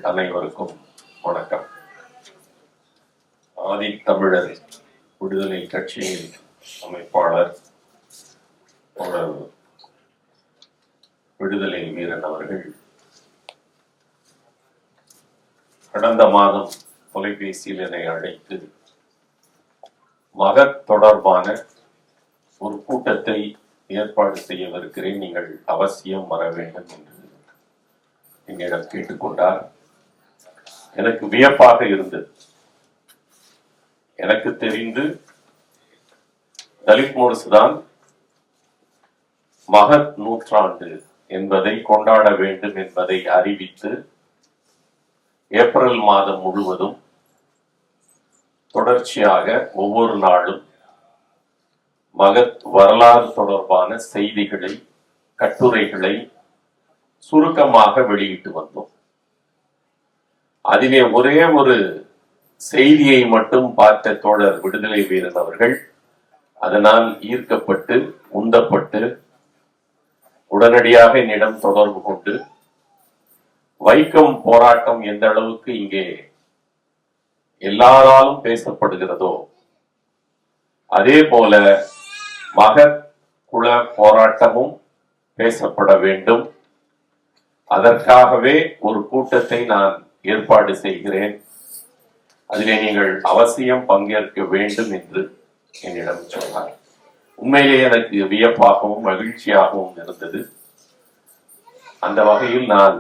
அனைவருக்கும் வணக்கம். ஆதித்தமிழர் விடுதலை கட்சியின் அமைப்பாளர் விடுதலை வீரன் அவர்கள் கடந்த மாதம் தொலைபேசியில் என்னை அழைத்து மகத் தொடர்பான ஒரு கூட்டத்தை ஏற்பாடு செய்யவிருக்கிறேன், நீங்கள் அவசியம் வர வேண்டும் என்று என்னிடம் கேட்டுக்கொண்டார். எனக்கு வியப்பாக இருந்தது. எனக்கு தெரிந்து தலித் முரசுதான் மகத் நூற்றாண்டு என்பதை கொண்டாட வேண்டும் என்பதை அறிவித்து ஏப்ரல் மாதம் முழுவதும் தொடர்ச்சியாக ஒவ்வொரு நாளும் மகத் வரலாறு தொடர்பான செய்திகளை, கட்டுரைகளை சுருக்கமாக வெளியிட்டு வந்தோம். அதிலே ஒரே ஒரு செய்தியை மட்டும் பார்த்த தோழர் விடுதலை வீரன் அவர்கள் அதனால் ஈர்க்கப்பட்டு உந்தப்பட்டு உடனடியாக என்னிடம் தொடர்பு கொண்டு வைக்கம் போராட்டம் எந்த அளவுக்கு இங்கே எல்லாராலும் பேசப்படுகிறதோ அதே போல மகத் குல போராட்டமும் பேசப்பட வேண்டும், அதற்காகவே ஒரு கூட்டத்தை நான் ஏற்பாடு செய்கிறேன், அதிலே நீங்கள் அவசியம் பங்கேற்க வேண்டும் என்று என்னிடம் சொன்னார். உண்மையிலேயே எனக்கு வியப்பாகவும் மகிழ்ச்சியாகவும் இருந்தது. அந்த வகையில் நான்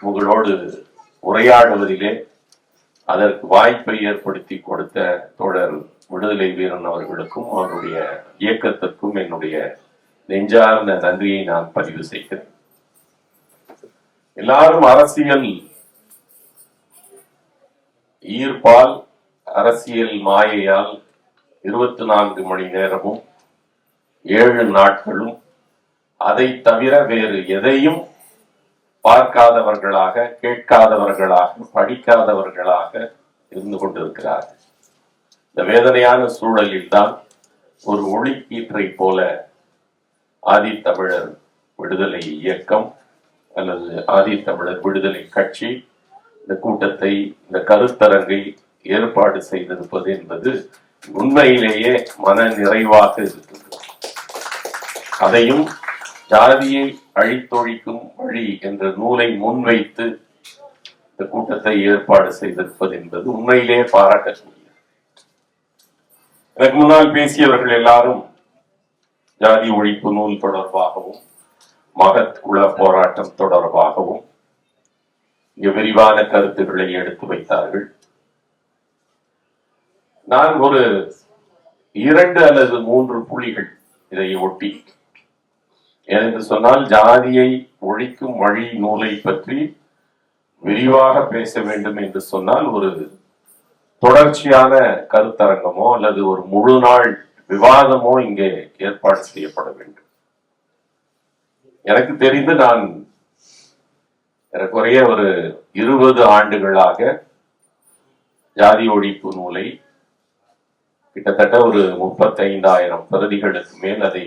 உங்களோடு உரையாடுவதிலே அதற்கு வாய்ப்பை ஏற்படுத்தி கொடுத்த தோழர் விடுதலை வீரன் அவர்களுக்கும் அவருடைய இயக்கத்திற்கும் என்னுடைய நெஞ்சார்ந்த நன்றியை நான் பதிவு செய்கிறேன். எல்லாரும் அரசியல் ஈர்ப்பால், அரசியல் மாயையால் 24 மணி நேரமும் 7 நாட்களும் அதை தவிர வேறு எதையும் பார்க்காதவர்களாக, கேட்காதவர்களாக, படிக்காதவர்களாக இருந்து கொண்டிருக்கிறார்கள். இந்த வேதனையான சூழலில் தான் ஒரு ஒளிக்கீற்றை போல ஆதித்தமிழர் விடுதலை இயக்கம் அல்லது ஆதித்தமிழர் விடுதலை கட்சி இந்த கூட்டத்தை, இந்த கருத்தரங்கை ஏற்பாடு செய்திருப்பது என்பது உண்மையிலேயே மன நிறைவாக இருக்கிறது. அதையும் ஜாதியை அழித்தொழிக்கும் வழி என்ற நூலை முன்வைத்து இந்த கூட்டத்தை ஏற்பாடு செய்திருப்பது என்பது உண்மையிலேயே பாராட்டக்கூடியது. எனக்கு முன்னால் பேசியவர்கள் எல்லாரும் ஜாதி ஒழிப்பு நூல் தொடர்பாகவும் மகத் குல போராட்டம் தொடர்பாகவும் இங்க விரிவான கருத்துக்களை எடுத்து வைத்தார்கள். நான் ஒரு 2 அல்லது 3 புள்ளிகள் இதை ஒட்டி, என்று சொன்னால் ஜாதியை ஒழிக்கும் வழி நூலை பற்றி விரிவாக பேச வேண்டும் என்று சொன்னால் ஒரு தொடர்ச்சியான கருத்தரங்கமோ அல்லது ஒரு முழு நாள் விவாதமோ இங்கே ஏற்பாடு செய்யப்பட வேண்டும். எனக்கு தெரிந்து நான் ஏறக்குறைய ஒரு 20 ஆண்டுகளாக ஜாதி ஒழிப்பு நூலை கிட்டத்தட்ட ஒரு 35,000 பிரதிகளுக்கு மேல் அதை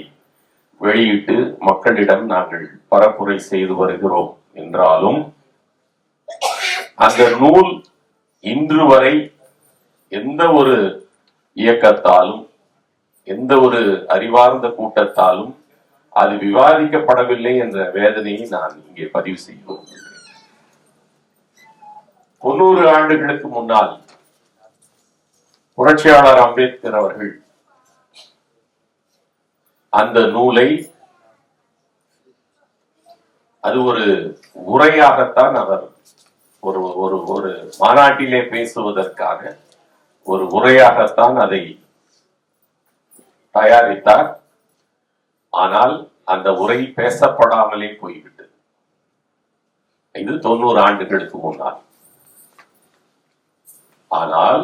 வெளியிட்டு மக்களிடம் நாங்கள் பரப்புரை செய்து வருகிறோம் என்றாலும் அந்த நூல் இன்று வரை எந்த ஒரு இயக்கத்தாலும், எந்த ஒரு அறிவார்ந்த கூட்டத்தாலும் அது விவாதிக்கப்படவில்லை என்ற வேதனையை நான் இங்கே பதிவு செய்ய விரும்புகிறேன். 90 ஆண்டுகளுக்கு முன்னால் புரட்சியாளர் அம்பேத்கர் அவர்கள் அந்த நூலை, அது ஒரு உரையாகத்தான் அவர் ஒரு ஒரு ஒரு மாநாட்டிலே பேசுவதற்காக ஒரு உரையாகத்தான் அதை தயாரித்தார். ஆனால் அந்த உரை பேசப்படாமலே போய்விட்டது. இது 90 ஆண்டுகளுக்கு முன்னால். ஆனால்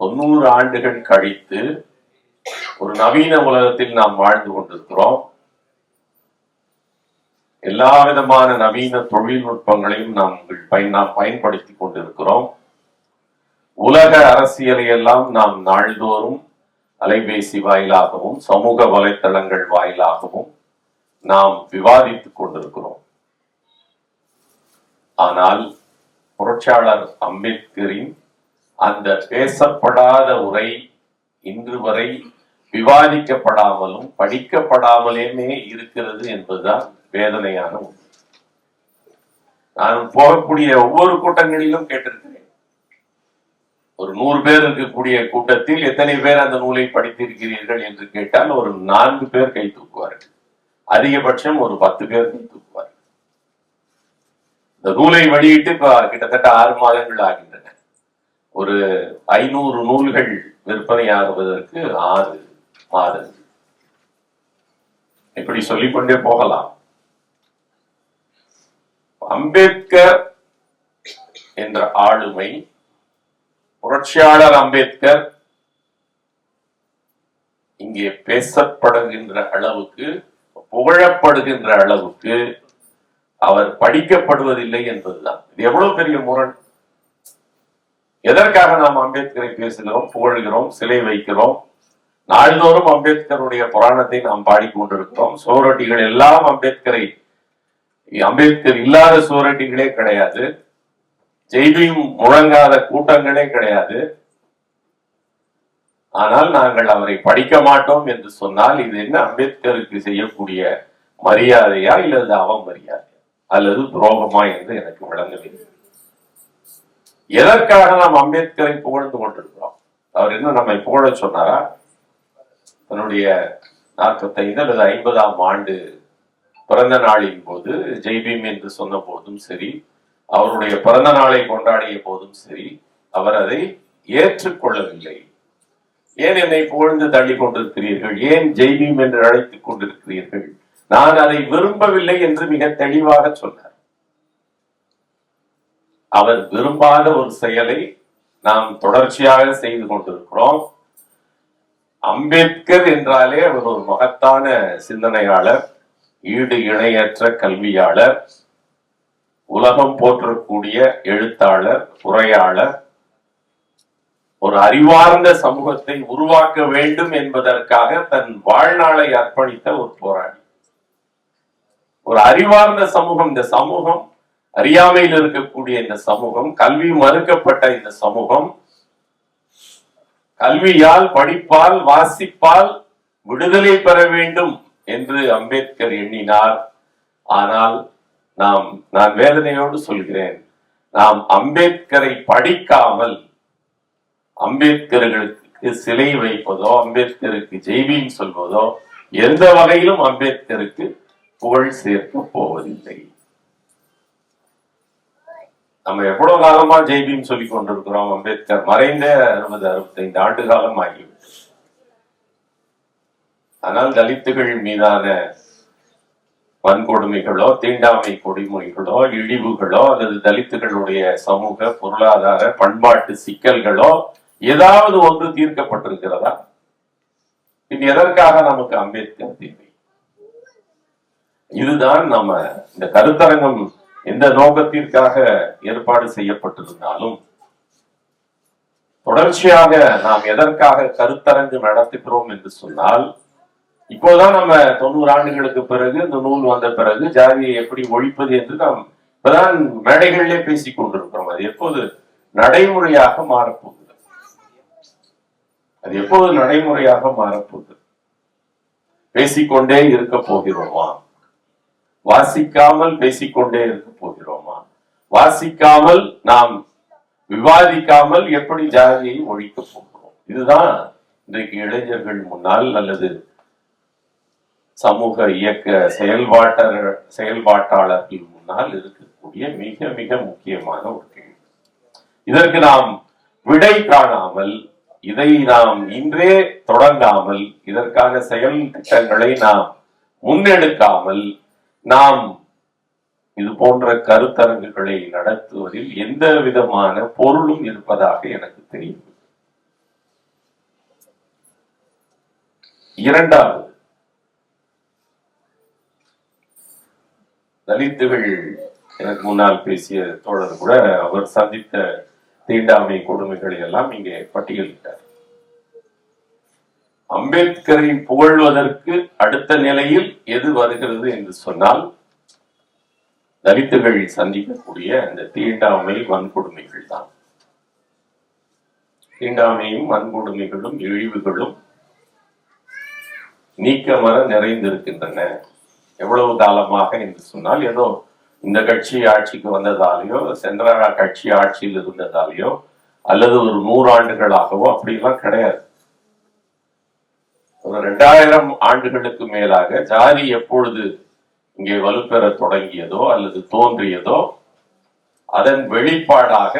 90 ஆண்டுகள் கழித்து ஒரு நவீன உலகத்தில் நாம் வாழ்ந்து கொண்டிருக்கிறோம். எல்லா விதமான நவீன தொழில்நுட்பங்களையும் நாம் பயன்படுத்தி கொண்டிருக்கிறோம். உலக அரசியலை எல்லாம் நாம் நாள்தோறும் அலைபேசி வாயிலாகவும் சமூக வலைத்தளங்கள் வாயிலாகவும் நாம் விவாதித்துக் கொண்டிருக்கிறோம். ஆனால் புரட்சியாளர் அம்பேத்கரின் அந்த பேசப்படாத உரை இன்று வரை விவாதிக்கப்படாமலும் படிக்கப்படாமலேயுமே இருக்கிறது என்பதுதான் வேதனையான உண்மை. நான் போகக்கூடிய ஒவ்வொரு கூட்டங்களிலும் கேட்டிருக்கிறேன், ஒரு 100 பேர் இருக்கக்கூடிய கூட்டத்தில் எத்தனை பேர் அந்த நூலை படித்திருக்கிறீர்கள் என்று கேட்டால் ஒரு 4 பேர் கை தூக்குவார்கள், அதிகபட்சம் ஒரு 10 பேர் கை தூக்குவார்கள். இந்த நூலை வெளியிட்டு கிட்டத்தட்ட 6 மாதங்கள் ஆகின்றன. ஒரு 500 நூல்கள் விற்பனையாகுவதற்கு 6 மாதங்கள். இப்படி சொல்லிக்கொண்டே போகலாம். அம்பேத்கர் என்ற ஆளுமை, புரட்சியாளர் அம்பேத்கர் இங்கே பேசப்படுகின்ற அளவுக்கு, புகழப்படுகின்ற அளவுக்கு அவர் படிக்கப்படுவதில்லை என்பதுதான். இது எவ்வளவு பெரிய முரண்! எதற்காக நாம் அம்பேத்கரை பேசுகிறோம், புகழ்கிறோம், சிலை வைக்கிறோம், நாள்தோறும் அம்பேத்கருடைய புராணத்தை நாம் பாடிக்கொண்டிருக்கிறோம். சுவரொட்டிகள் எல்லாம் அம்பேத்கர் இல்லாத சுவரொட்டிகளே கிடையாது, செய்தியும் முழங்காத கூட்டங்களே கிடையாது. ஆனால் நாங்கள் அவரை படிக்க மாட்டோம் என்று சொன்னால் இது என்ன அம்பேத்கருக்கு செய்யக்கூடிய மரியாதையா இல்லது அவமரியாதையா அல்லது துரோகமா என்று எனக்கு விளங்கவில்லை. எதற்காக நாம் அம்பேத்கரை புகழ்ந்து கொண்டிருக்கிறோம்? அவர் என்ன நம்மை புகழ சொன்னாரா? தன்னுடைய 45 அல்லது 50ஆம் ஆண்டு பிறந்த நாளின் போது ஜெய்பீம் என்று சொன்ன போதும் சரி, அவருடைய பிறந்த நாளை கொண்டாடிய போதும் சரி, அவர் அதை ஏற்றுக்கொள்ளவில்லை. ஏன் என்னை புகழ்ந்து தள்ளி கொண்டிருக்கிறீர்கள், ஏன் ஜெய்பீம் என்று அழைத்துக் கொண்டிருக்கிறீர்கள், நான் அதை விரும்பவில்லை என்று மிக தெளிவாக சொன்னார். அவர் விரும்பாத ஒரு செயலை நாம் தொடர்ச்சியாக செய்து கொண்டிருக்கிறோம். அம்பேத்கர் என்றாலே அவர் ஒரு மகத்தான சிந்தனையாளர், ஈடு இணையற்ற கல்வியாளர், உலகம் போற்றக்கூடிய எழுத்தாளர், உரையாளர், ஒரு அறிவார்ந்த சமூகத்தை உருவாக்க வேண்டும் என்பதற்காக தன் வாழ்நாளை அர்ப்பணித்த ஒரு போராளி. ஒரு அறிவார்ந்த சமூகம், இந்த சமூகம் அறியாமையில் இருக்கக்கூடிய இந்த சமூகம், கல்வி மறுக்கப்பட்ட இந்த சமூகம், கல்வியால், படிப்பால், வாசிப்பால் விடுதலை பெற வேண்டும் என்று அம்பேத்கர் எண்ணினார். ஆனால் நான் வேதனையோடு சொல்கிறேன், நாம் அம்பேத்கரை படிக்காமல் அம்பேத்கர்களுக்கு சிலை வைப்பதோ, அம்பேத்கருக்கு ஜெய்பீம் சொல்வதோ எந்த வகையிலும் அம்பேத்கருக்கு புகழ் சேர்க்க போவதில்லை. நம்ம எவ்வளவு காலமா ஜெய்பீம் சொல்லிக் கொண்டிருக்கிறோம். அம்பேத்கர் மறைந்த 60-65 ஆண்டு காலம் ஆகிவிட்டது. ஆனால் தலித்துகள் மீதான வன்கொடுமைகளோ, தீண்டாமை கொடுமைகளோ, இழிவுகளோ அல்லது தலித்துகளுடைய சமூக, பொருளாதார, பண்பாட்டு சிக்கல்களோ ஏதாவது ஒன்று தீர்க்கப்பட்டிருக்கிறதா? பின் எதற்காக நமக்கு அம்பேத்கர் தேவை? இதுதான் நம்ம இந்த கருத்தரங்கம் எந்த நோக்கத்திற்காக ஏற்பாடு செய்யப்பட்டிருந்தாலும் தொடர்ச்சியாக நாம் எதற்காக கருத்தரங்கு நடத்துகிறோம் என்று சொன்னால், இப்போதான் நம்ம 90 ஆண்டுகளுக்கு பிறகு இந்த நூல் வந்த பிறகு ஜாதியை எப்படி ஒழிப்பது என்று நாம் இப்பதான் மேடைகளிலே பேசிக் கொண்டிருக்கிறோம். அது எப்போது நடைமுறையாக மாறப்போகுது? அது எப்போது நடைமுறையாக மாறப்போகுது? பேசிக்கொண்டே இருக்க போகிறோமா? வாசிக்காமல் பேசிக்கொண்டே இருக்க போகிறோமா? வாசிக்காமல் நாம் விவாதிக்காமல் எப்படி ஜாதியை ஒழிக்க போகிறோம்? இதுதான் இன்றைக்கு இளைஞர்கள் முன்னால் அல்லது சமூக இயக்க செயல்பாட்டாளர்கள் முன்னால் இருக்கக்கூடிய மிக மிக முக்கியமான ஒரு கேள்வி. இதற்கு நாம் விடை காணாமல், இதை நாம் இன்றே தொடங்காமல், இதற்கான செயல் திட்டங்களை நாம் முன்னெடுக்காமல் நாம் இது போன்ற கருத்தரங்குகளை நடத்துவதில் எந்த விதமான பொருளும் இருப்பதாக எனக்கு தெரியும். இரண்டாவது, தலித்துகள் எனக்கு முன்னால் பேசிய தோழர் கூட அவர் சந்தித்த தீண்டாமை கொடுமைகளை எல்லாம் இங்கே பட்டியலிட்டார். அம்பேத்கரை புகழ்வதற்கு அடுத்த நிலையில் எது வருகிறது என்று சொன்னால், தலித்துகள் சந்திக்கக்கூடிய அந்த தீண்டாமை வன்கொடுமைகள் தான். தீண்டாமையும் வன்கொடுமைகளும் இழிவுகளும் நீக்கமர நிறைந்திருக்கின்றன. எவ்வளவு காலமாக என்று சொன்னால், ஏதோ இந்த கட்சி ஆட்சிக்கு வந்ததாலேயோ, சென்ற கட்சி ஆட்சியில் இருந்ததாலேயோ, அல்லது ஒரு 100 ஆண்டுகளாகவோ அப்படிலாம் கிடையாது. ஒரு 2000 ஆண்டுகளுக்கு மேலாக ஜாதி எப்பொழுது இங்கே வலுப்பெற தொடங்கியதோ அல்லது தோன்றியதோ, அதன் வெளிப்பாடாக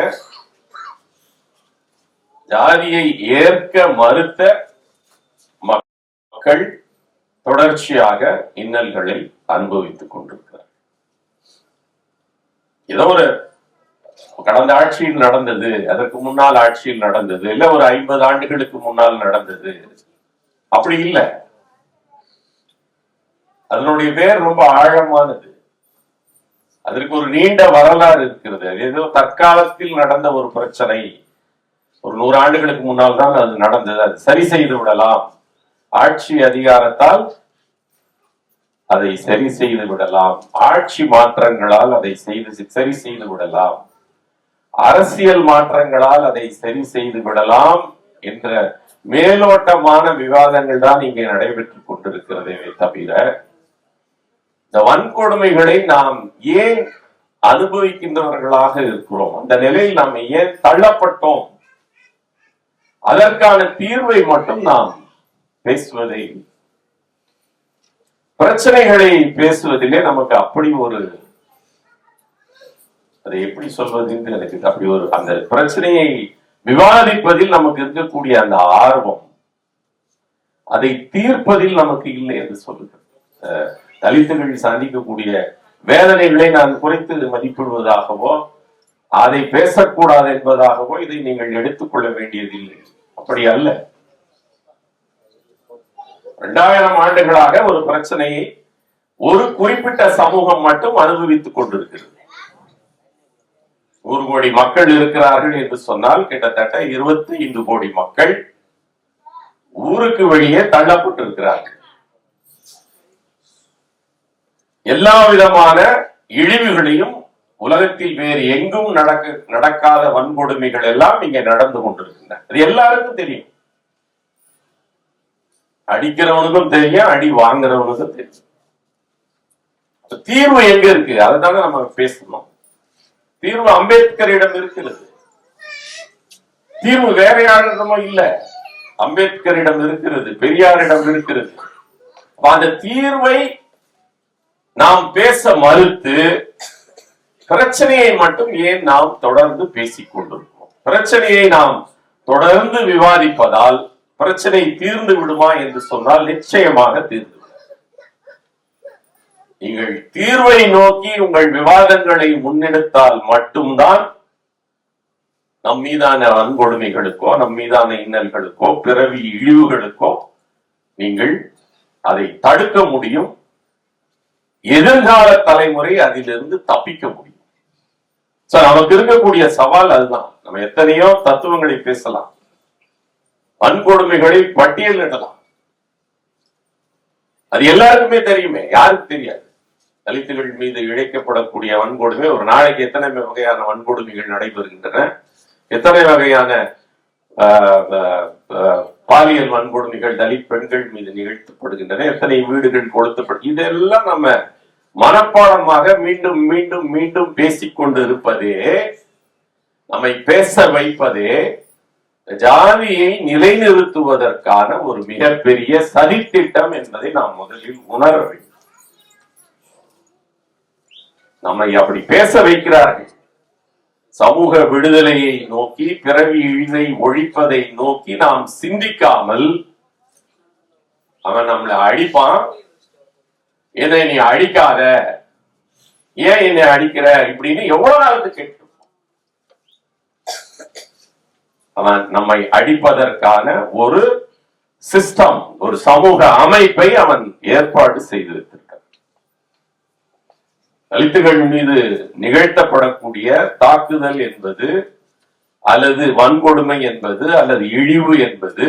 ஜாதியை ஏற்க மறுத்த மக்கள் தொடர்ச்சியாக இன்னல்களை அனுபவித்துக் கொண்டிருக்கிறார். ஏதோ ஒரு கடந்த ஆட்சியில் நடந்தது, அதற்கு முன்னால் ஆட்சியில் நடந்தது, இல்ல ஒரு 50 ஆண்டுகளுக்கு முன்னால் நடந்தது, அப்படி இல்லை. அதனுடைய பேர் ரொம்ப ஆழமானது. அதற்கு ஒரு நீண்ட வரலாறு இருக்கிறது. ஏதோ தற்காலத்தில் நடந்த ஒரு பிரச்சனை, ஒரு 100 ஆண்டுகளுக்கு முன்னால் தான் அது நடந்தது, அது சரி செய்து விடலாம், ஆட்சி அதிகாரத்தால் அதை சரி செய்து விடலாம், ஆட்சி மாற்றங்களால் அதை சரி செய்து விடலாம், அரசியல் மாற்றங்களால் அதை சரி செய்து விடலாம் என்ற மேலோட்டமான விவாதங்கள் தான் இங்கே நடைபெற்றுக் கொண்டிருக்கிறதே தவிர, இந்த வன்கொடுமைகளை நாம் ஏன் அனுபவிக்கின்றவர்களாக இருக்கிறோம், அந்த நிலையில் நாம் ஏன் தள்ளப்பட்டோம், அதற்கான தீர்வை மட்டும் நாம் பேசுவதை, பிரச்சனைகளை பேசுவதிலே நமக்கு அப்படி ஒரு, அதை எப்படி சொல்வது என்று எனக்கு அப்படி ஒரு, அந்த பிரச்சனையை விவாதிப்பதில் நமக்கு இருக்கக்கூடிய அந்த ஆர்வம், அதை தீர்ப்பதில் நமக்கு இல்லை என்று சொல்லுகிறது. தலித்துகள் சந்திக்கக்கூடிய வேதனைகளை நான் குறைத்து மதிப்பிடுவதாகவோ, அதை பேசக்கூடாது என்பதாகவோ இதை நீங்கள் எடுத்துக்கொள்ள வேண்டியதில்லை. அப்படி அல்ல. 2000 ஆண்டுகளாக ஒரு பிரச்சனையை ஒரு குறிப்பிட்ட சமூகம் மட்டும் அனுபவித்துக் கொண்டிருக்கிறது. 100 கோடி மக்கள் இருக்கிறார்கள் என்று சொன்னால், கிட்டத்தட்ட 25 கோடி மக்கள் ஊருக்கு வெளியே தள்ளப்பட்டிருக்கிறார்கள். எல்லா விதமான இழிவுகளையும், உலகத்தில் வேறு எங்கும் நடக்காத வன்கொடுமைகள் எல்லாம் இங்கே நடந்து கொண்டிருக்கின்றன. அது எல்லாருக்கும் தெரியும். அடிக்கிறவனுக்கும் தெரியும், அடி வாங்குறவனுக்கும் தெரியும். தீர்வு எங்க இருக்கு? அதுதானே நம்ம பேசணும். தீர்வு அம்பேத்கரிடம் இருக்கிறது. தீர்வு வேற யாரிடமோ இல்ல, அம்பேத்கரிடம் இருக்கிறது, பெரியாரிடம் இருக்கிறது. அந்த தீர்வை நாம் பேச மறுத்து பிரச்சனையை மட்டும் ஏன் நாம் தொடர்ந்து பேசிக் கொண்டிருக்கிறோம்? பிரச்சனையை நாம் தொடர்ந்து விவாதிப்பதால் பிரச்சனை தீர்ந்து விடுமா என்று சொன்னால் நிச்சயமாக தீர்ந்து விடும். நீங்கள் தீர்வை நோக்கி உங்கள் விவாதங்களை முன்னெடுத்தால் மட்டும்தான் நம் மீதான வன்கொடுமைகளுக்கோ, நம் மீதான இன்னல்களுக்கோ, பிறவி இழிவுகளுக்கோ நீங்கள் அதை தடுக்க முடியும். எதிர்கால தலைமுறை அதிலிருந்து தப்பிக்க முடியும். நமக்கு இருக்கக்கூடிய சவால் அதுதான். நம்ம எத்தனையோ தத்துவங்களை பேசலாம், வன்கொடுமைகளை பட்டியலிடலாம். அது எல்லாருக்குமே தெரியுமே, யாருக்கு தெரியாது? தலித்துகள் மீது இழைக்கப்படக்கூடிய வன்கொடுமை, ஒரு நாளைக்கு எத்தனை வகையான வன்கொடுமைகள் நடைபெறுகின்றன, எத்தனை வகையான பாலியல் வன்கொடுமைகள் தலித் பெண்கள் மீது நிகழ்த்தப்படுகின்றன, எத்தனை வீடுகள் கொளுத்தப்படு, இதெல்லாம் நம்ம மனப்பாடமாக மீண்டும் மீண்டும் மீண்டும் பேசிக்கொண்டு இருப்பதே, நம்மை பேச வைப்பதே ஜாதியை நிலைநிறுத்துவதற்கான ஒரு மிகப்பெரிய சதித்திட்டம் என்பதை நாம் முதலில் உணர வேண்டும். நம்மை அப்படி பேச வைக்கிறார்கள். சமூக விடுதலையை நோக்கி, பிறவி இழிவை ஒழிப்பதை நோக்கி நாம் சிந்திக்காமல், அவன் நம்மளை அடிப்பான், என்னை நீ அடிக்காத, ஏன் என்னை அடிக்கிற இப்படின்னு எவ்வளவு நாளுக்கு கேட்டு அவன் நம்மை அடிப்பதற்கான ஒரு சிஸ்டம், ஒரு சமூக அமைப்பை அவன் ஏற்பாடு செய்து வைத்திருக்கிறான். தலித்துகள் மீது நிகழ்த்தப்படக்கூடிய தாக்குதல் என்பது, அல்லது வன்கொடுமை என்பது, அல்லது இழிவு என்பது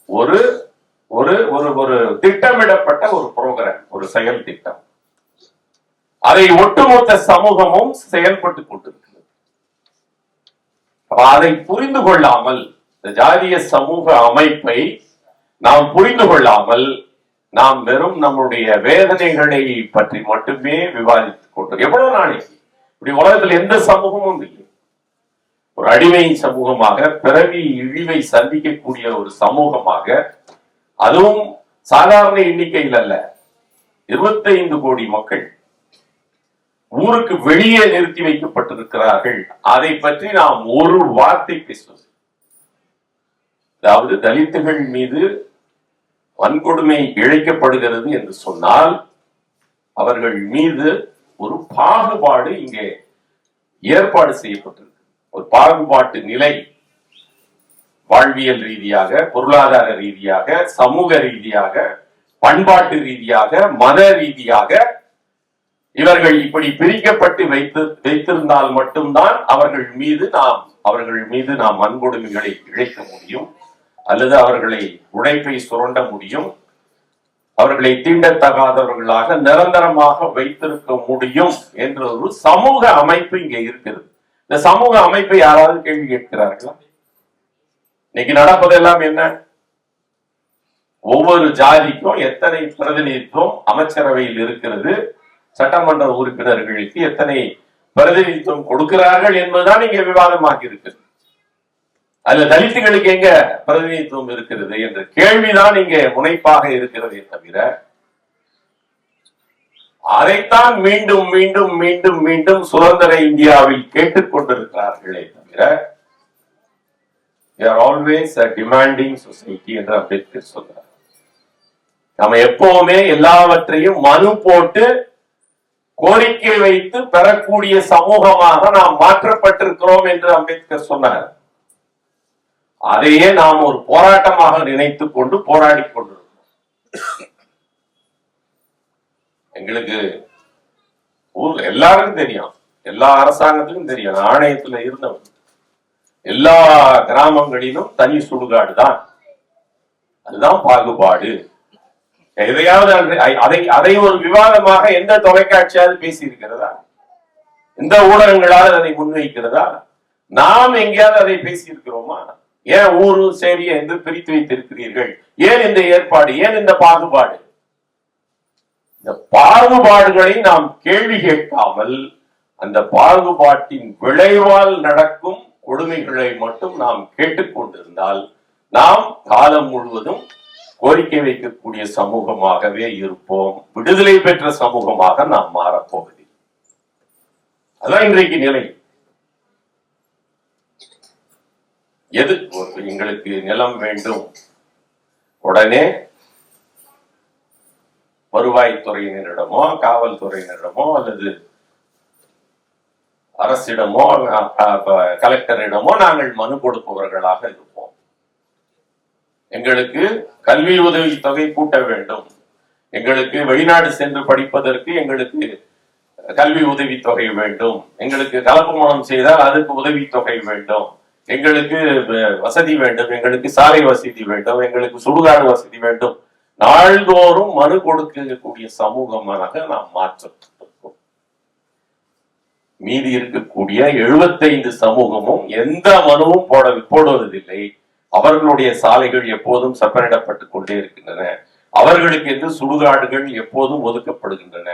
ஒரு ஒரு ஒரு திட்டமிடப்பட்ட ஒரு புரோகிராம், ஒரு செயல் திட்டம். அதை ஒட்டுமொத்த சமூகமும் செயல்பட்டு கொண்டிருக்கிறது. அதை புரிந்து கொள்ளாமல், இந்த ஜாதிய சமூக அமைப்பை நாம் புரிந்து கொள்ளாமல், நாம் வெறும் நம்முடைய வேதனைகளை பற்றி மட்டுமே விவாதித்துக் கொண்டோம். எவ்வளவு நாளைக்கு இப்படி உலகத்தில் எந்த சமூகமும் இல்லை. ஒரு அடிமை சமூகமாக, பிறவி இழிவை சந்திக்கக்கூடிய ஒரு சமூகமாக, அதுவும் சாதாரண எண்ணிக்கையில் அல்ல, 25 கோடி மக்கள் ஊருக்கு வெளியே நிறுத்தி வைக்கப்பட்டிருக்கிறார்கள். அதை பற்றி நாம் ஒரு வார்த்தை பேசுவது, அதாவது தலித்துகள் மீது வன்கொடுமை இழைக்கப்படுகிறது என்று சொன்னால் அவர்கள் மீது ஒரு பாகுபாடு இங்கே ஏற்பாடு செய்யப்பட்டிருக்கு. ஒரு பாகுபாட்டு நிலை, வாழ்வியல் ரீதியாக, பொருளாதார ரீதியாக, சமூக ரீதியாக, பண்பாட்டு ரீதியாக, மத ரீதியாக இவர்கள் இப்படி பிரிக்கப்பட்டு வைத்திருந்தால் மட்டும்தான் அவர்கள் மீது நாம் வன்கொடுமைகளை இழைக்க முடியும், அல்லது அவர்களை உழைப்பை சுரண்ட முடியும், அவர்களை தீண்டத்தகாதவர்களாக நிரந்தரமாக வைத்திருக்க முடியும் என்ற ஒரு சமூக அமைப்பு இங்கே இருக்கிறது. இந்த சமூக அமைப்பை யாராவது கேள்வி கேட்கிறார்களா? இன்னைக்கு நடப்பதெல்லாம் என்ன? ஒவ்வொரு ஜாதிக்கும் எத்தனை பிரதிநிதித்துவம் அமைச்சரவையில் இருக்கிறது, சட்டமன்ற உறுப்பினர்களுக்கு எத்தனை பிரதிநிதித்துவம் கொடுக்கிறார்கள் என்பதுதான் இங்க விவாதமாகி இருக்கிறது. அதுல தலித்துகளுக்கு எங்க பிரதிநிதித்துவம் இருக்கிறது என்ற கேள்விதான் இங்கே முனைப்பாக இருக்கிறதே தவிர, அதைத்தான் மீண்டும் மீண்டும் மீண்டும் மீண்டும் சுதந்திர இந்தியாவில் கேட்டுக்கொண்டிருக்கிறார்களே தவிர, they are always a demanding society என்று அம்பேத்கர் சொல்றார். நம்ம எப்பவுமே எல்லாவற்றையும் மனு போட்டு கோரிக்கை வைத்து பெறக்கூடிய சமூகமாக நாம் மாற்றப்பட்டிருக்கிறோம் என்று அம்பேத்கர் சொன்னார். அதையே நாம் ஒரு போராட்டமாக நினைத்துக் கொண்டு போராடி கொண்டிருக்கிறோம். எங்களுக்கு ஊர்ல எல்லாருக்கும் தெரியும், எல்லா அரசாங்கத்துக்கும் தெரியும், ஆணையத்துல இருந்தவங்க எல்லா கிராமங்களிலும் தனி சுடுகாடு தான், அதுதான் பாகுபாடு. எதையாவது அதை ஒரு விவாதமாக எந்த தொலைக்காட்சியாவது பேசி இருக்கிறதா? எந்த ஊடகங்களாவது அதை முன்வைக்கிறதா? நாம் எங்கேயாவது அதை பேசி இருக்கிறோமா? ஏன் ஊரு சரி என்று பிரித்து வைத்திருக்கிறீர்கள்? ஏன் இந்த ஏற்பாடு? ஏன் இந்த பாகுபாடு? இந்த பாகுபாடுகளை நாம் கேள்வி கேட்காமல் அந்த பாகுபாட்டின் விளைவால் நடக்கும் கொடுமைகளை மட்டும் நாம் கேட்டுக்கொண்டிருந்தால் நாம் காலம் முழுவதும் கோரிக்கை வைக்கக்கூடிய சமூகமாகவே இருப்போம். விடுதலை பெற்ற சமூகமாக நாம் மாறப்போவதில்லை. அதான் இன்றைக்கு நிலை. எது எங்களுக்கு நிலம் வேண்டும், உடனே வருவாய்த்துறையினரிடமோ காவல்துறையினரிடமோ அல்லது அரசிடமோ கலெக்டரிடமோ நாங்கள் மனு கொடுப்பவர்களாக இருப்போம். எங்களுக்கு கல்வி உதவி தொகை கூட்ட வேண்டும், எங்களுக்கு வெளிநாடு சென்று படிப்பதற்கு எங்களுக்கு கல்வி உதவி தொகை வேண்டும், எங்களுக்கு கலப்பு மனம் செய்தால் அதுக்கு உதவி தொகை வேண்டும், எங்களுக்கு வசதி வேண்டும், எங்களுக்கு சாலை வசதி வேண்டும், எங்களுக்கு சுடுகாடு வசதி வேண்டும். நாள்தோறும் மனு கொடுக்கக்கூடிய சமூகமாக நாம் மாற்றப்பட்டிருக்கோம். மீதி இருக்கக்கூடிய 75 சமூகமும் எந்த மனுவும் போடுவதில்லை. அவர்களுடைய சாலைகள் எப்போதும் செப்பனிடப்பட்டுக் கொண்டே இருக்கின்றன. அவர்களுக்கு என்று சுடுகாடுகள் எப்போதும் ஒதுக்கப்படுகின்றன.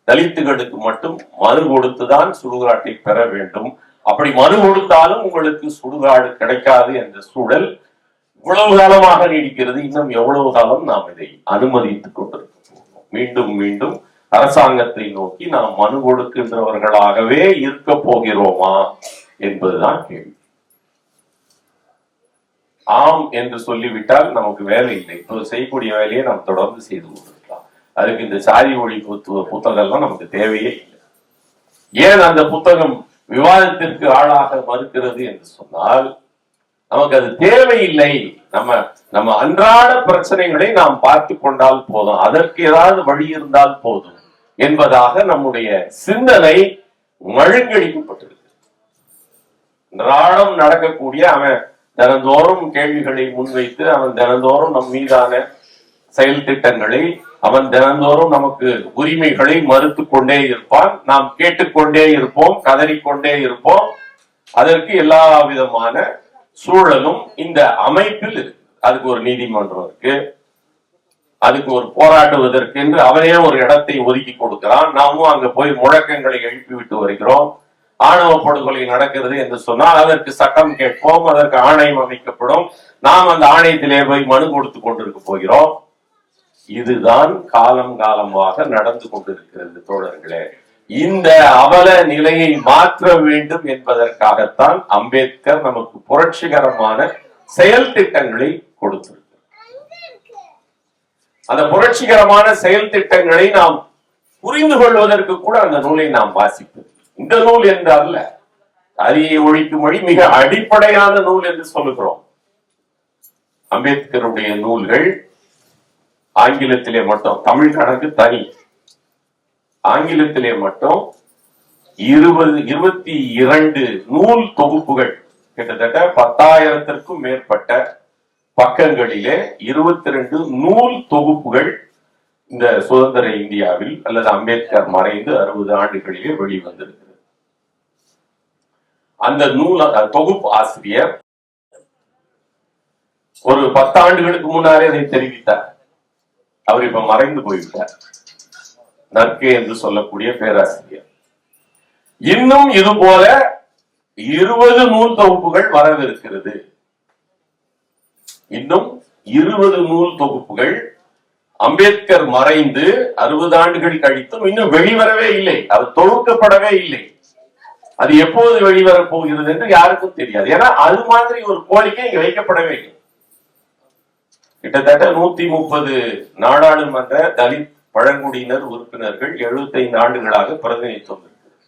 தலித்துகளுக்கு மட்டும் மனு கொடுத்துதான் சுடுகாட்டை பெற வேண்டும். அப்படி மனு கொடுத்தாலும் உங்களுக்கு சுடுகாடு கிடைக்காது என்ற சூழல் இவ்வளவு காலமாக நீடிக்கிறது. இன்னும் எவ்வளவு காலம் நாம் இதை அனுமதித்துக் கொண்டிருக்கிறோம்? மீண்டும் மீண்டும் அரசாங்கத்தை நோக்கி நாம் மனு கொடுக்கின்றவர்களாகவே இருக்க போகிறோமா என்பதுதான் கேள்வி. ஆம் என்று சொல்லிவிட்டால் நமக்கு வேலை இல்லை. இப்போது செய்யக்கூடிய வேலையை நாம் தொடர்ந்து செய்து கொண்டிருக்கலாம். அதுக்கு இந்த சாதி ஒழிப்பு புத்தகம்லாம் நமக்கு தேவையே இல்லை. ஏன் அந்த புத்தகம் விவாதத்திற்கு ஆளாக மறுக்கிறது என்று சொன்னால் நமக்கு அது தேவையில்லை. நம்ம அன்றாட பிரச்சனைகளை நாம் பார்த்து கொண்டால் போதும், அதற்கு ஏதாவது வழி இருந்தால் போதும் என்பதாக நம்முடைய சிந்தனை மழுங்கடிக்கப்பட்டிருக்கு. அன்றாடம் நடக்கக்கூடிய அவன் தினந்தோறும் கேள்விகளை முன்வைத்து அவன் தினந்தோறும் நம் மீதான செயல் திட்டங்களை அவன் தினந்தோறும் நமக்கு உரிமைகளை மறுத்து கொண்டே இருப்பான். நாம் கேட்டுக்கொண்டே இருப்போம், கதறிக்கொண்டே இருப்போம். அதற்கு எல்லா விதமான சூழலும் இந்த அமைப்பில் இருக்கு. அதுக்கு ஒரு நீதிமன்றம் இருக்கு, அதுக்கு ஒரு போராடுவதற்கு என்று அவனே ஒரு இடத்தை ஒதுக்கி கொடுக்கிறான். நாமும் அங்க போய் முழக்கங்களை எழுப்பி விட்டு வருகிறோம். ஆணவ படுகொலை நடக்கிறது என்று சொன்னால் அதற்கு சட்டம் கேட்போம், அதற்கு ஆணையம் அமைக்கப்படும். நாம் அந்த ஆணையத்திலே போய் மனு கொடுத்து கொண்டிருக்க போகிறோம். இதுதான் காலம் காலமாக நடந்து கொண்டிருக்கிறது தோழர்களே. இந்த அவல நிலையை மாற்ற வேண்டும் என்பதற்காகத்தான் அம்பேத்கர் நமக்கு புரட்சிகரமான செயல் திட்டங்களை கொடுத்திருக்கிறார். அந்த புரட்சிகரமான செயல் திட்டங்களை நாம் புரிந்து கொள்வதற்கு கூட அந்த நூலை நாம் வாசிப்பது. இந்த நூல் என்று அல்ல, அரியை ஒழிக்கும் மொழி மிக அடிப்படையான நூல் என்று சொல்லுகிறோம். அம்பேத்கருடைய நூல்கள் ஆங்கிலத்திலே மட்டும், தமிழ் கணக்கு தனி, ஆங்கிலத்திலே மட்டும் 22 நூல் தொகுப்புகள், கிட்டத்தட்ட 10,000த்திற்கும் மேற்பட்ட பக்கங்களிலே 22 நூல் தொகுப்புகள் இந்த சுதந்திர இந்தியாவில் அல்லது அம்பேத்கர் மறைந்து 60 ஆண்டுகளிலே வெளிவந்திருக்கிறது. அந்த நூல் தொகுப்பு ஆசிரியர் ஒரு 10 ஆண்டுகளுக்கு முன்னாலே அதை தெரிவித்தார். அவர் இப்ப மறைந்து போய்விட்டார். நற்கே என்று சொல்லக்கூடிய பேராசிரியர். இன்னும் இது போல 20 நூல் தொகுப்புகள் வரவிருக்கிறது. இன்னும் 20 நூல் தொகுப்புகள் அம்பேத்கர் மறைந்து 60 ஆண்டுகள் கழித்தும் இன்னும் வெளிவரவே இல்லை. அது தொகுக்கப்படவே இல்லை. அது எப்போது வெளிவரப் போகிறது என்று யாருக்கும் தெரியாது. ஏன்னா அது மாதிரி ஒரு கோரிக்கை இங்க வைக்கப்படவே இல்லை. கிட்டத்தட்ட 130 நாடாளுமன்ற தலித் பழங்குடியினர் உறுப்பினர்கள் 75 ஆண்டுகளாக பிரதிநிதித்துவம் இருக்கிறது.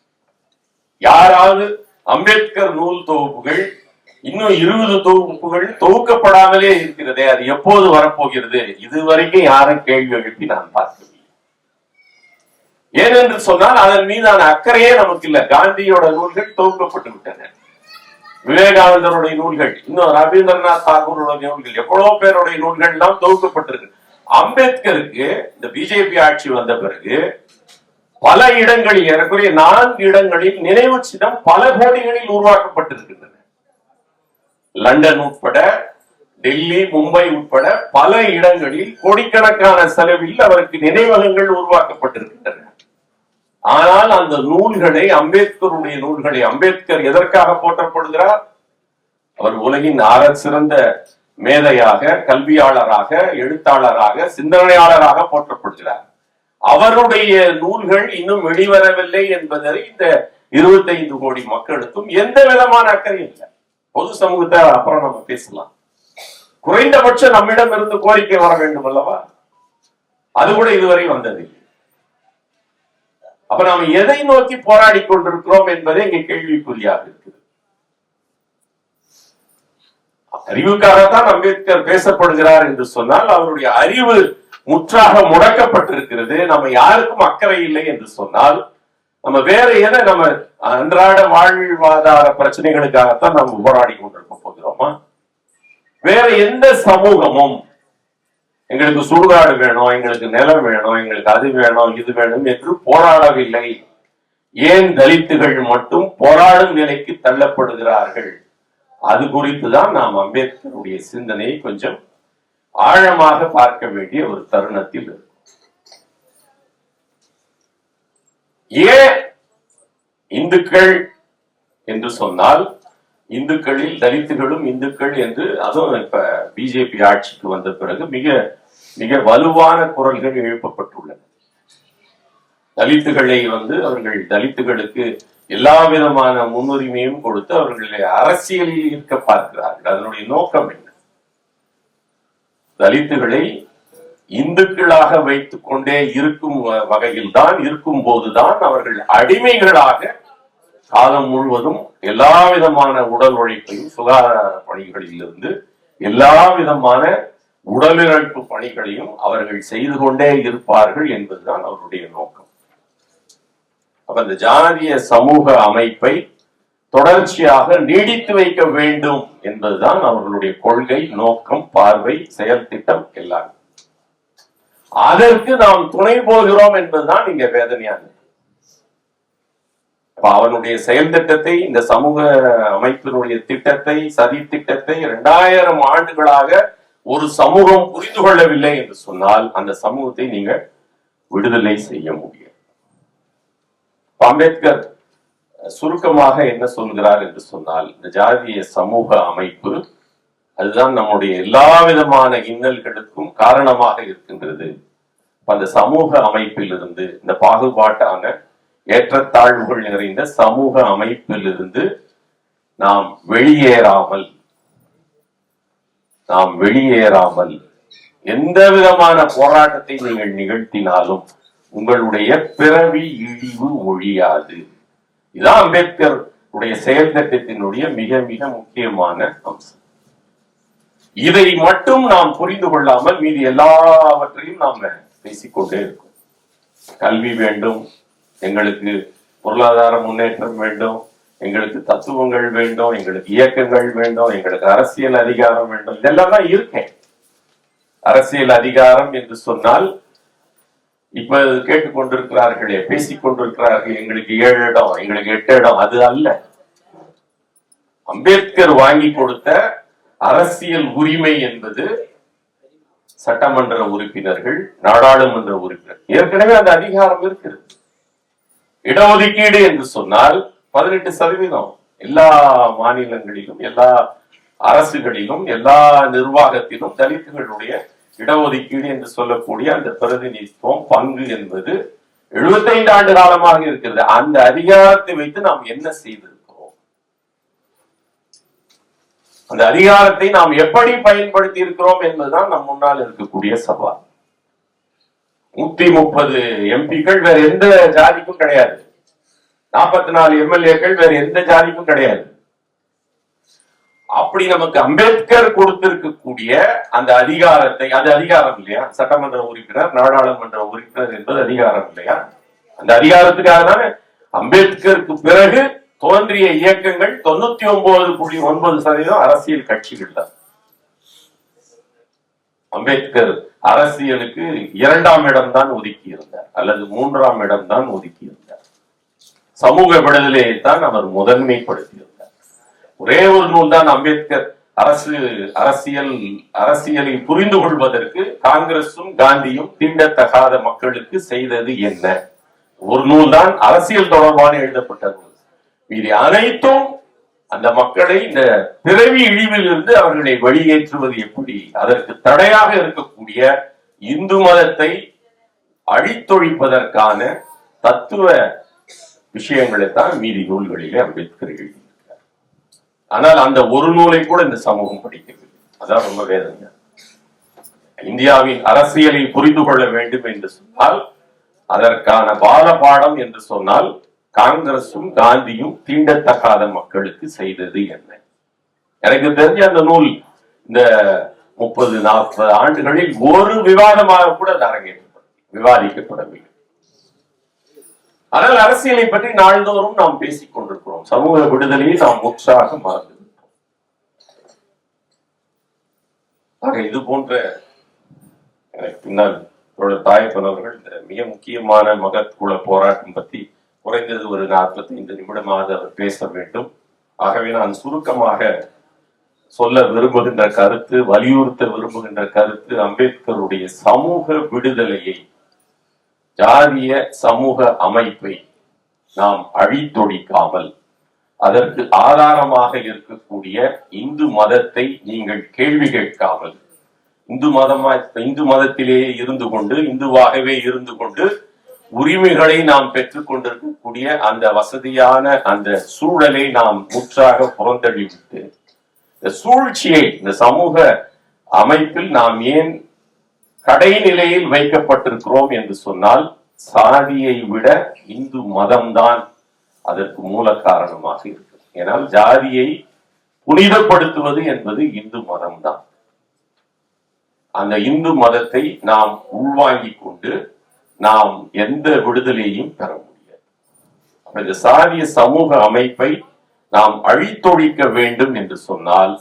யாராவது அம்பேத்கர் நூல் தொகுப்புகள் இன்னும் 20 தொகுப்புகள் தொகுக்கப்படாமலே இருக்கிறதே, அது எப்போது வரப்போகிறது, இதுவரைக்கும் யாரும் கேள்வி எழுப்பி நான் பார்க்கவில்லை. ஏனென்று சொன்னால் அதன் மீதான அக்கறையே நமக்கு இல்ல. காந்தியோட நூல்கள் தொகுக்கப்பட்டு விட்டன, விவேகானந்தருடைய நூல்கள், இன்னும் ரவீந்திரநாத் தாகூருடைய நூல்கள், எவ்வளவு பேருடைய நூல்கள் எல்லாம் தொகுக்கப்பட்டிருக்கு. அம்பேத்கருக்கு இந்த பிஜேபி ஆட்சி வந்த பிறகு பல இடங்களில், ஏறக்குறைய 4 இடங்களில் நினைவு சின்னம் பல கோடிகளில் உருவாக்கப்பட்டிருக்கின்றன. லண்டன் உட்பட, டெல்லி, மும்பை உட்பட பல இடங்களில் கோடிக்கணக்கான செலவில் அவருக்கு நினைவகங்கள் உருவாக்கப்பட்டிருக்கின்றன. ஆனால் அந்த நூல்களை, அம்பேத்கருடைய நூல்களை, அம்பேத்கர் எதற்காக போற்றப்படுகிறார்? அவர் உலகின் சிறந்த மேதையாக, கல்வியாளராக, எழுத்தாளராக, சிந்தனையாளராக போற்றப்படுகிறார். அவருடைய நூல்கள் இன்னும் வெளிவரவில்லை என்பதை இந்த 25 கோடி மக்களுக்கும் எந்த விதமான அக்கறை இல்லை. பொது சமூகத்தை அப்புறம் நம்ம பேசலாம். குறைந்தபட்சம் நம்மிடம் இருந்து கோரிக்கை வர வேண்டும் அல்லவா? அது கூட இதுவரை வந்ததில்லை. அப்ப நாம எதை நோக்கி போராடி கொண்டிருக்கிறோம் என்பதை இங்கே கேள்விக்குறியாக இருக்குது. அறிவுக்காகத்தான் அம்பேத்கர் பேசப்படுகிறார் என்று சொன்னால் அவருடைய அறிவு முற்றாக முடக்கப்பட்டிருக்கிறது. நம்ம யாருக்கும் அக்கறை இல்லை என்று சொன்னால் நம்ம வேற எதை, நம்ம அன்றாட வாழ்வாதார பிரச்சனைகளுக்காகத்தான் நம்ம போராடி கொண்டிருக்க போகிறோமா? வேற எந்த சமூகமும் எங்களுக்கு சுடுகாடு வேணும், எங்களுக்கு நிலம் வேணும், எங்களுக்கு அது வேணும், இது வேணும் என்று போராடவில்லை. ஏன் தலித்துகள் மட்டும் போராடும் நிலைக்கு தள்ளப்படுகிறார்கள்? அது குறித்துதான் நாம் அம்பேத்கருடைய சிந்தனையை கொஞ்சம் ஆழமாக பார்க்க வேண்டிய ஒரு தருணத்தில் இருக்கும். ஏன் இந்துக்கள் என்று சொன்னால், இந்துக்களில் தலித்துகளும் இந்துக்கள் என்று, அதுவும் இப்ப பிஜேபி ஆட்சிக்கு வந்த பிறகு மிக மிக வலுவான குரல்கள் எழுப்பப்பட்டுள்ளன. தலித்துகளை அவர்கள் தலித்துகளுக்கு எல்லா விதமான முன்னுரிமையும் கொடுத்து அவர்களை அரசியலில் இருக்க பார்க்கிறார்கள். அதனுடைய நோக்கம் என்ன? தலித்துகளை இந்துக்களாக வைத்துக் கொண்டே இருக்கும் வகையில் தான், இருக்கும் போதுதான் அவர்கள் அடிமைகளாக காலம் முழுவதும் எல்லா விதமான உடல் உழைப்பையும், சுகாதார பணிகளில் இருந்து எல்லா விதமான உடலிழப்பு பணிகளையும் அவர்கள் செய்து கொண்டே இருப்பார்கள் என்பதுதான் அவருடைய நோக்கம். அப்ப இந்த ஜாதிய சமூக அமைப்பை தொடர்ச்சியாக நீடித்து வைக்க வேண்டும் என்பதுதான் அவர்களுடைய கொள்கை, நோக்கம், பார்வை, செயல் திட்டம் எல்லாம். அதற்கு நாம் துணை போகிறோம் என்பதுதான் இங்க வேதனையானது. அவனுடைய செயல் திட்டத்தை, இந்த சமூக அமைப்பினுடைய திட்டத்தை, சதி திட்டத்தை 2000 ஆண்டுகளாக ஒரு சமூகம் புரிந்து கொள்ளவில்லை என்று சொன்னால் அந்த சமூகத்தை நீங்க விடுதலை செய்ய முடியும். அம்பேத்கர் சுருக்கமாக என்ன சொல்கிறார் என்று சொன்னால், இந்த ஜாதிய சமூக அமைப்பு அதுதான் நம்முடைய எல்லா விதமான இன்னல்களுக்கும் காரணமாக இருக்கின்றது. அந்த சமூக அமைப்பிலிருந்து, இந்த பாகுபாட்டான ஏற்றத்தாழ்வுகள் நிறைந்த சமூக அமைப்பிலிருந்து நாம் வெளியேறாமல் எந்த விதமான போராட்டத்தை நீங்கள் நிகழ்த்தினாலும் உங்களுடைய பிறவி இழிவு ஒழியாது. இதுதான் அம்பேத்கர் உடைய செயல் திட்டத்தினுடைய மிக மிக முக்கியமான அம்சம். இதை மட்டும் நாம் புரிந்து கொள்ளாமல் மீது எல்லாவற்றையும் நாம் பேசிக்கொண்டே இருக்கோம். கல்வி வேண்டும், எங்களுக்கு பொருளாதார முன்னேற்றம் வேண்டும், எங்களுக்கு தத்துவங்கள் வேண்டும், எங்களுக்கு இயக்கங்கள் வேண்டும், எங்களுக்கு அரசியல் அதிகாரம் வேண்டும். இதெல்லாம் தான் இருக்கேன். அரசியல் அதிகாரம் என்று சொன்னால் இப்ப கேட்டுக்கொண்டிருக்கிறார்களே, பேசிக் கொண்டிருக்கிறார்கள், எங்களுக்கு 7 இடம், எங்களுக்கு 8 இடம், அது அல்ல. அம்பேத்கர் வாங்கி கொடுத்த அரசியல் உரிமை என்பது சட்டமன்ற உறுப்பினர்கள், நாடாளுமன்ற உறுப்பினர் ஏற்கனவே அந்த அதிகாரம் இருக்கிறது. இடஒதுக்கீடு என்று சொன்னால் 18% எல்லா மாநிலங்களிலும், எல்லா அரசுகளிலும், எல்லா நிர்வாகத்திலும் தலித்துகளுடைய இடஒதுக்கீடு என்று சொல்லக்கூடிய அந்த பிரதிநிதித்துவம், பங்கு என்பது 75 ஆண்டு காலமாக இருக்கிறது. அந்த அதிகாரத்தை வைத்து நாம் என்ன செய்திருக்கிறோம்? அந்த அதிகாரத்தை நாம் எப்படி பயன்படுத்தி இருக்கிறோம் என்பதுதான் நம் முன்னால் இருக்கக்கூடிய சவால். 130 எம்பிக்கள் வேற எந்த ஜாதிக்கும் கிடையாது. 44 எம்எல்ஏக்கள் வேற எந்த ஜாதிக்கும் கிடையாது. அப்படி நமக்கு அம்பேத்கர் கொடுத்திருக்கக்கூடிய அந்த அதிகாரத்தை, அது அதிகாரம் இல்லையா? சட்டமன்ற உறுப்பினர், நாடாளுமன்ற உறுப்பினர் என்பது அதிகாரம் இல்லையா? அந்த அதிகாரத்துக்காக தானே அம்பேத்கருக்கு பிறகு தோன்றிய இயக்கங்கள் 99.9% அரசியல் கட்சிகள் தான். அம்பேத்கர் அரசியலுக்கு 2ஆம் இடம் தான் ஒதுக்கி இருந்தார், அல்லது 3ஆம் இடம் தான் ஒதுக்கி இருந்தார். சமூக விடுதலையை தான் அவர் முதன்மைப்படுத்தி இருந்தார். ஒரே ஒரு நூல் தான் அம்பேத்கர் அரசியலை புரிந்து கொள்வதற்கு காங்கிரசும் காந்தியும் தீண்டத்தகாத மக்களுக்கு செய்தது என்ன, ஒரு நூல் தான் அரசியல் தொடர்பான எழுதப்பட்ட நூல். இது அனைத்தும் அந்த மக்களை இந்த பிறவி இழிவில் இருந்து அவர்களை வெளியேற்றுவது எப்படி, அதற்கு தடையாக இருக்கக்கூடிய இந்து மதத்தை அழித்தொழிப்பதற்கான தத்துவ விஷயங்களை தான் மீதி நூல்களிலே அம்பேத்கர் எழுதியிருக்கிறார். ஆனால் அந்த ஒரு நூலை கூட இந்த சமூகம் படிக்கவில்லை. அதான் ரொம்ப வேதனை. இந்தியாவின் அரசியலை புரிந்து கொள்ள வேண்டும் என்று சொன்னால் அதற்கான பாடம் என்று சொன்னால் காங்கிரசும் காந்தியும் தீண்டத்தகாத மக்களுக்கு செய்தது என்ன. எனக்கு தெரிஞ்ச அந்த நூல் இந்த 30-40 ஆண்டுகளில் ஒரு விவாதமாக கூட விவாதிக்கப்படவில்லை. ஆனால் அரசியலை பற்றி நாள்தோறும் நாம் பேசிக் கொண்டிருக்கிறோம். சமூக விடுதலையை நாம் முற்றாக மறந்துவிட்டோம். இது போன்ற எனக்கு பின்னால் தாயப்பன் அவர்கள் இந்த மிக முக்கியமான மகத் குல போராட்டம் பற்றி குறைந்தது ஒரு 45 நிமிடமாக அவர் பேச வேண்டும். ஆகவே நான் சுருக்கமாக சொல்ல விரும்புகின்ற கருத்து, வலியுறுத்த விரும்புகின்ற கருத்து, அம்பேத்கருடைய சமூக விடுதலையை, ஜாதிய சமூக அமைப்பை நாம் அழித்தொழிக்காமல், அதற்கு ஆதாரமாக இருக்கக்கூடிய இந்து மதத்தை நீங்கள் கேள்வி கேட்காமல், இந்து மதத்திலேயே இருந்து கொண்டு, இந்துவாகவே இருந்து கொண்டு உரிமைகளை நாம் பெற்றுக் கொண்டிருக்கக்கூடிய அந்த வசதியான அந்த சூழலை நாம் முற்றாக புறந்தள்ளிவிட்டு, இந்த சூழ்ச்சியை, இந்த சமூக அமைப்பில் நாம் ஏன் கடைநிலையில் வைக்கப்பட்டிருக்கிறோம் என்று சொன்னால், சாதியை விட இந்து மதம்தான் அதற்கு மூல காரணமாக இருக்கு. ஏனால் ஜாதியை புனிதப்படுத்துவது என்பது இந்து மதம்தான். அந்த இந்து மதத்தை நாம் உள்வாங்கிக் கொண்டு நாம் எந்த விடுதலையும் பெற முடியாது. இந்த சாதிய சமூக அமைப்பை நாம் அழித்தொழிக்க வேண்டும் என்று சொன்னால்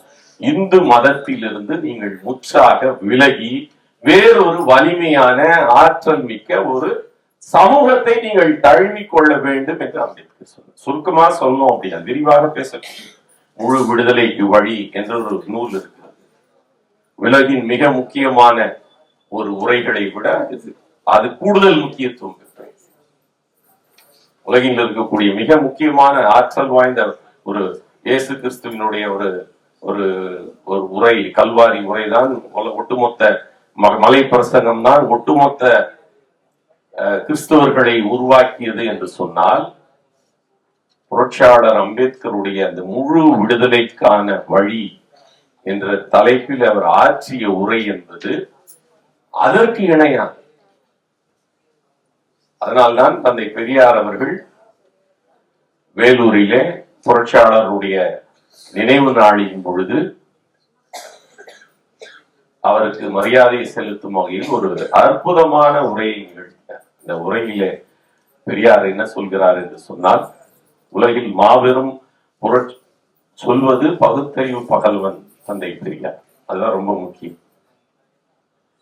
இந்து மதத்திலிருந்து நீங்கள் முற்றாக விலகி வேறொரு வலிமையான ஆற்றல் மிக்க ஒரு சமூகத்தை நீங்கள் தழுவிக் கொள்ள வேண்டும் என்று அம்பேத்கர் சொன்னார். சுருக்கமா சொல்லணும் அப்படின்னா, விரிவாக பேச முழு விடுதலைக்கு வழி என்ற ஒரு நூல் இருக்கிறது. உலகின் மிக முக்கியமான ஒரு உரைகளை விட அது கூடுதல் முக்கியத்துவம் பெற்றது. உலகில் இருக்கக்கூடிய மிக முக்கியமான ஆற்றல் வாய்ந்த ஒரு இயேசு கிறிஸ்துவினுடைய ஒரு ஒரு ஒரு உரை, கல்வாரி உரைதான் ஒட்டுமொத்த மலை பிரசங்கம் தான் ஒட்டுமொத்த கிறிஸ்தவர்களை உருவாக்கியது என்று சொன்னால், புரட்சியாளர் அம்பேத்கருடைய அந்த முழு விடுதலைக்கான வழி என்ற தலைப்பில் அவர் ஆற்றிய உரை என்பது அதற்கு இணையான. அதனால்தான் தந்தை பெரியார் அவர்கள் வேலூரிலே புரட்சியாளருடைய நினைவு நாளின் பொழுது அவருக்கு மரியாதை செலுத்தும் வகையில் ஒரு அற்புதமான உரையை நிகழ்த்தினார். இந்த உரையிலே பெரியார் என்ன சொல்கிறார் என்று சொன்னால், உலகில் மாபெரும் சொல்வது பகுத்தறிவு பகல்வன் தந்தை பெரியார். அதுதான் ரொம்ப முக்கியம்.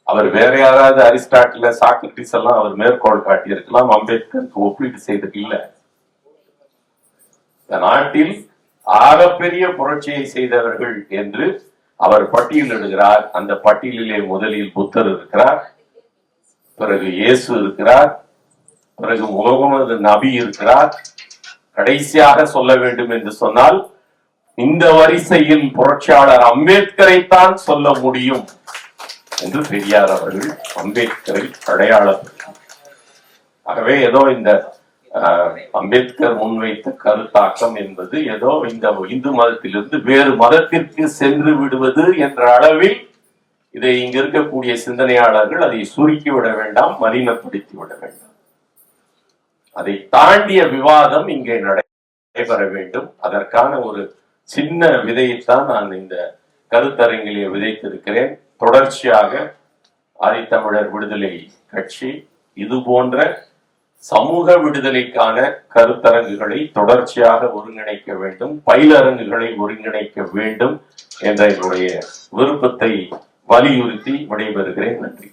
அவர் வேற யாராவது அரிஸ்டாட்டில, சாக்ரட்டிஸ் எல்லாம் அவர் மேற்கோள் காட்டியிருக்கலாம், அம்பேத்கருக்கு ஒப்பீடு செய்தது இல்லை. இந்த நாட்டில் ஆகப்பெரிய புரட்சியை செய்தவர்கள் என்று அவர் பட்டியலிடுகிறார். அந்த பட்டியலிலே முதலில் புத்தர் இருக்கிறார், பிறகு இயேசு இருக்கிறார், பிறகு முகமது நபி இருக்கிறார். கடைசியாக சொல்ல வேண்டும் என்று சொன்னால், இந்த வரிசையில் புரட்சியாளர் அம்பேத்கரை தான் சொல்ல முடியும் என்று பெரியார் அவர்கள் அம்பேத்கரை அடையாளப்படுத்தினார். ஆகவே ஏதோ இந்த அம்பேத்கர் முன்வைத்த கருத்தாக்கம் என்பது ஏதோ இந்த இந்து மதத்திலிருந்து வேறு மதத்திற்கு சென்று விடுவது என்ற அளவில் இதை இங்க இருக்கக்கூடிய சிந்தனையாளர்கள் அதை சுருக்கி விட வேண்டாம், மலினப்படுத்தி விட வேண்டாம். அதை தாண்டிய விவாதம் இங்கே நடைபெற வேண்டும். அதற்கான ஒரு சின்ன விதையைத்தான் நான் இந்த கருத்தரங்கிலே விதைத்திருக்கிறேன். தொடர்ச்சியாக ஆதித்தமிழர் விடுதலை கட்சி இது போன்ற சமூக விடுதலைக்கான கருத்தரங்குகளை தொடர்ச்சியாக ஒருங்கிணைக்க வேண்டும், பயிலரங்குகளை ஒருங்கிணைக்க வேண்டும் என்ற என்னுடைய விருப்பத்தை வலியுறுத்தி விடைபெறுகிறேன். நன்றி.